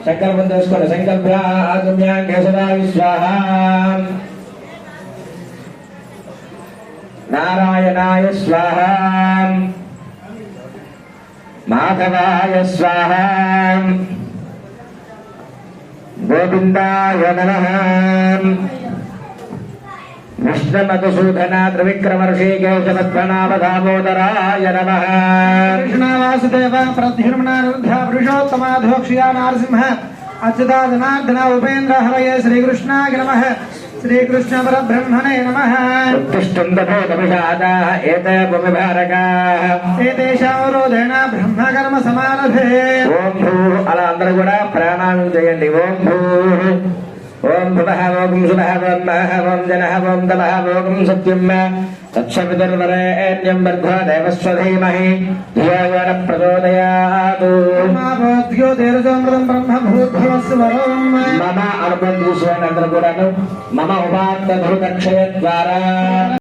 సంకల్పం చేసుకోండి. సంకల్ప్యాగమ్యాంగేశదాయ స్వాహా. నారాయణాయ స్వాహా. మాధవాయ స్వాహా. గోవిందాయ నమః. విష్ణుమధుసూదన త్రివిక్రమర్షికేశపద్మనాభ దామోదరాయ నమః. కృష్ణవాసుదేవ ప్రద్యుమ్నారుద్ధ పురుషోత్తమాధోక్షియా నారసింహ అచ్యుతా జనార్దన ఉపేంద్ర హరయ శ్రీకృష్ణాయ నమః. శ్రీకృష్ణ పరబ్రహ్మణే నమః. ఏతేషావరోధేన బ్రహ్మకర్మ సమారభే. ఓం భూ. అలా అందరూ కూడా ప్రాణాయామం చేయండి. ఓం భూ. ఓం భువః ఓం శుభః ఓం మహః ఓం జనః ఓం తమః ఓం సత్యం తత్సవితుర్వరేణ్యం భర్గో దేవస్య ధీమహి ధియో యో నః ప్రచోదయాత్. జ్యోతిరసోమృతం బ్రహ్మ భూర్భువస్సువరం. మమ అనుబంధుషేణ అందరూ కూడాను మమ ఉపాత్త ధృతక్షయ ద్వారా